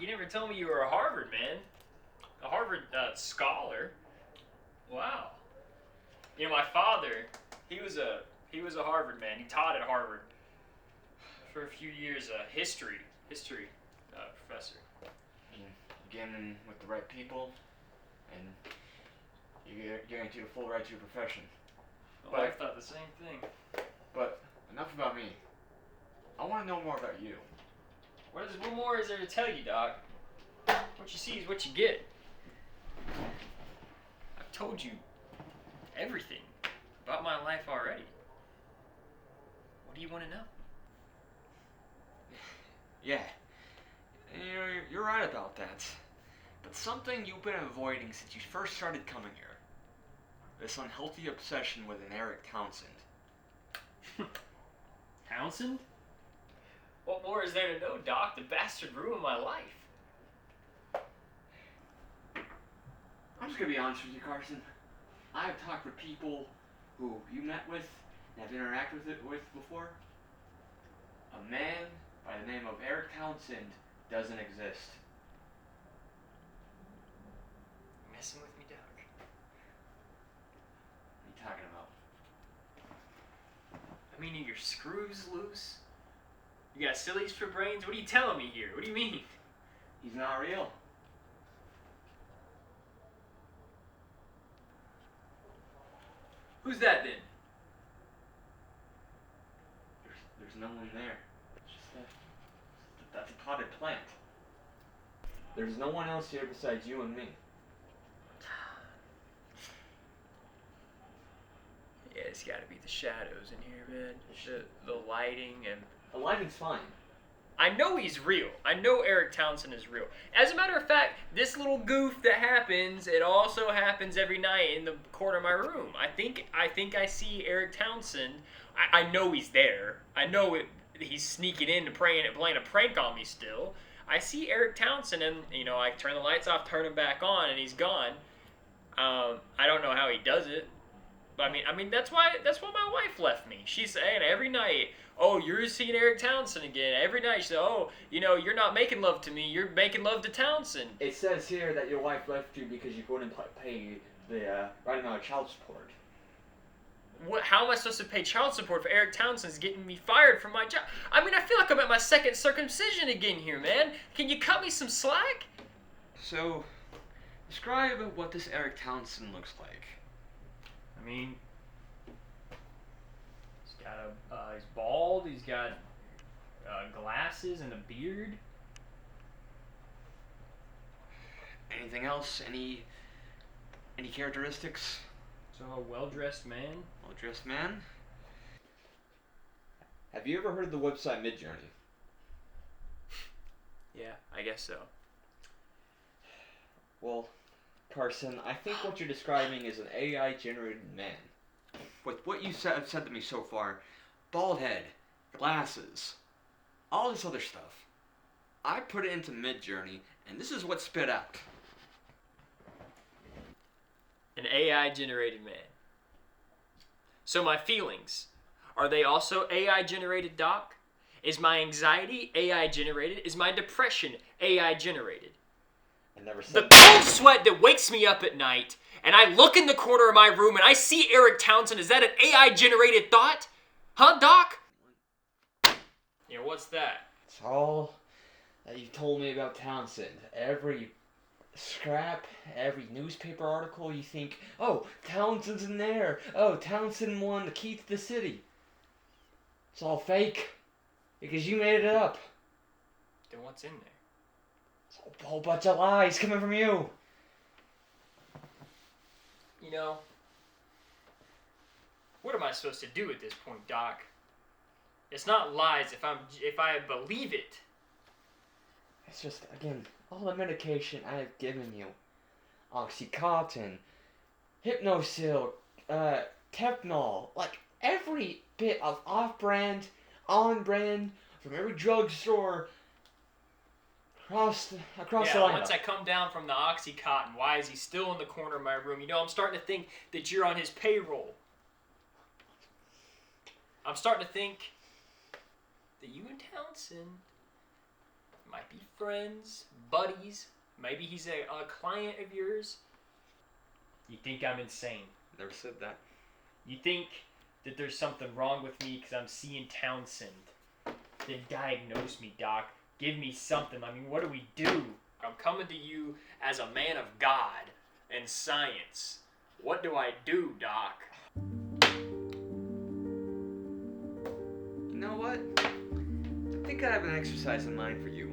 you never told me you were a Harvard man. A Harvard scholar. Wow. You know, my father, he was a Harvard man. He taught at Harvard for a few years. History professor. You get in with the right people, and you're guaranteed a full right to your profession. Well, I thought the same thing. But enough about me. I want to know more about you. What more is there to tell you, Doc? What you see is what you get. I've told you everything about my life already. What do you want to know? Yeah, you're right about that. But something you've been avoiding since you first started coming here. This unhealthy obsession with an Eric Townsend. Townsend? What more is there to know, Doc? The bastard ruined my life. I'm just gonna be honest with you, Carson. I've talked with people who you met with and have interacted with before. A man by the name of Eric Townsend doesn't exist. Messing with me, Doc? What are you talking about? I mean, are your screws loose? You got sillies for brains? What are you telling me here? What do you mean? He's not real. Who's that then? There's no one there. It's just that's a potted plant. There's no one else here besides you and me. Yeah, it's got to be the shadows in here, man. The lighting and... The lighting's fine. I know he's real. I know Eric Townsend is real. As a matter of fact, this little goof that happens, it also happens every night in the corner of my room. I think I see Eric Townsend. I know he's there. I know he's sneaking in and playing a prank on me still. I see Eric Townsend, and I turn the lights off, turn him back on, and he's gone. I don't know how he does it. But I mean that's why my wife left me. She's saying every night, "Oh, you're seeing Eric Townsend again." Every night she said, "Oh, you're not making love to me. You're making love to Townsend." It says here that your wife left you because you couldn't pay the right amount of child support. How am I supposed to pay child support for Eric Townsend's getting me fired from my job? I mean, I feel like I'm at my second circumcision again here, man. Can you cut me some slack? So, describe what this Eric Townsend looks like. I mean, he's bald. He's got glasses and a beard. Anything else? Any characteristics? So a well-dressed man. Well-dressed man. Have you ever heard of the website Midjourney? Yeah, I guess so. Well, Carson, I think what you're describing is an AI-generated man. With what you have said to me so far, bald head, glasses, all this other stuff, I put it into Midjourney, and this is what spit out. An AI-generated man. So my feelings, are they also AI-generated, Doc? Is my anxiety AI-generated? Is my depression AI-generated? I never said The cold sweat that wakes me up at night, and I look in the corner of my room and I see Eric Townsend, is that an AI-generated thought? Huh, Doc? What's that? It's all that you told me about Townsend. Every scrap, every newspaper article, you think, oh, Townsend's in there. Oh, Townsend won the key to the city. It's all fake. Because you made it up. Then what's in there? It's a whole bunch of lies coming from you. What am I supposed to do at this point, Doc? It's not lies if I believe it. It's just, again, all the medication I have given you. Oxycontin, Hypnosil, Technol, like every bit of off-brand, on-brand, from every drugstore across the lineup. Once I come down from the Oxycontin, why is he still in the corner of my room? I'm starting to think that you're on his payroll. I'm starting to think that you and Townsend Might be friends, buddies. Maybe he's a client of yours. You think I'm insane. Never said that. You think that there's something wrong with me because I'm seeing Townsend. Then diagnose me, Doc. Give me something. I mean, what do we do? I'm coming to you as a man of God and science. What do I do, Doc? You know what? I think I have an exercise in mind for you.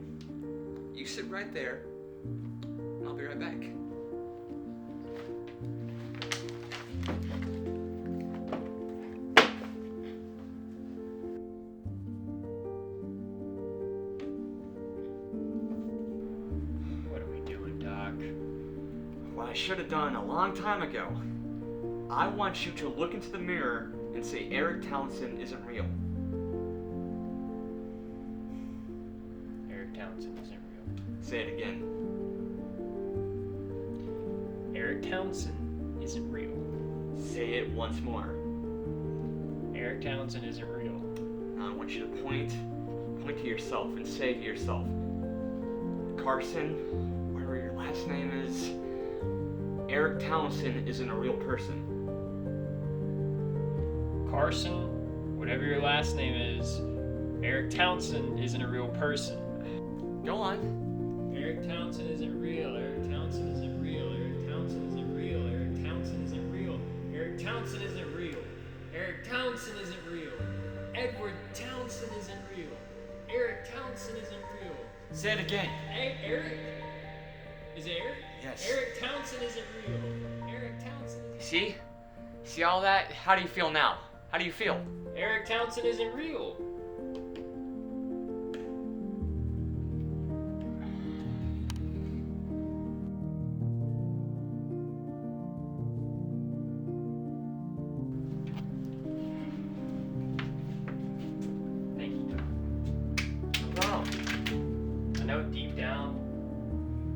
You sit right there, and I'll be right back. What are we doing, Doc? What I should have done a long time ago. I want you to look into the mirror and say Eric Townsend isn't real. Eric Townsend isn't real. Say it again. Eric Townsend isn't real. Say it once more. Eric Townsend isn't real. Now I want you to point to yourself and say to yourself, Carson, whatever your last name is, Eric Townsend isn't a real person. Carson, whatever your last name is, Eric Townsend isn't a real person. Go on. Eric Townsend isn't real. Eric Townsend isn't real. Eric Townsend isn't real. Eric Townsend isn't real. Eric Townsend isn't real. Eric Townsend isn't real. Edward Townsend isn't real. Eric Townsend isn't real. Say it again. Hey, Eric? Is it Eric? Yes. Eric Townsend isn't real. Eric Townsend isn't See? See all that? How do you feel now? How do you feel? Eric Townsend isn't real. Thank you, Doc. No problem. I know deep down,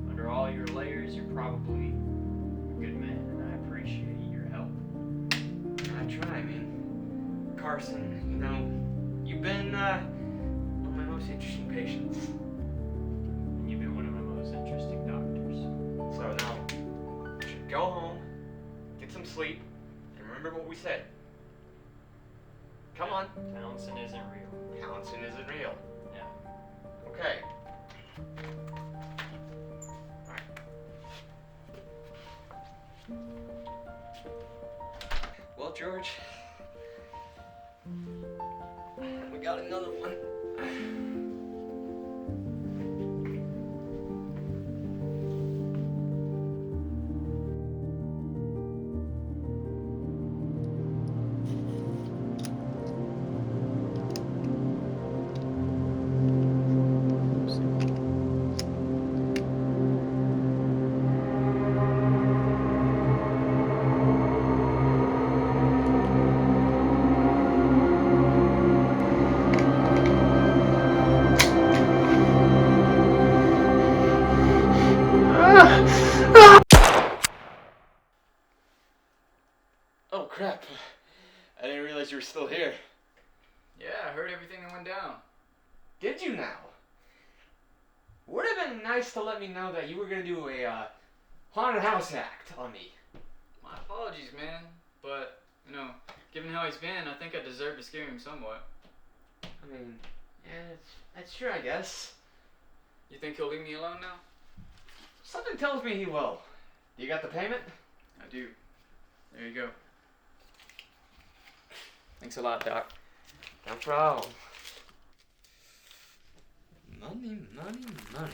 under all your layers, you're probably a good man, and I appreciate your help. I try, man. Carson, you know, you've been one of my most interesting patients. And you've been one of my most interesting doctors. So now, you should go home, get some sleep, and remember what we said. Come on. Townsend isn't real. Townsend isn't real. Yeah. Okay. Well, George, we got another one. Oh crap! I didn't realize you were still here. Yeah, I heard everything that went down. Did you now? Would have been nice to let me know that you were gonna do a haunted house act on me. My apologies, man. But, you know, given how he's been, I think I deserve to scare him somewhat. I mean, yeah, that's true, I guess. You think he'll leave me alone now? Something tells me he will. You got the payment? I do. There you go. Thanks a lot, Doc. No problem. Money, money, money.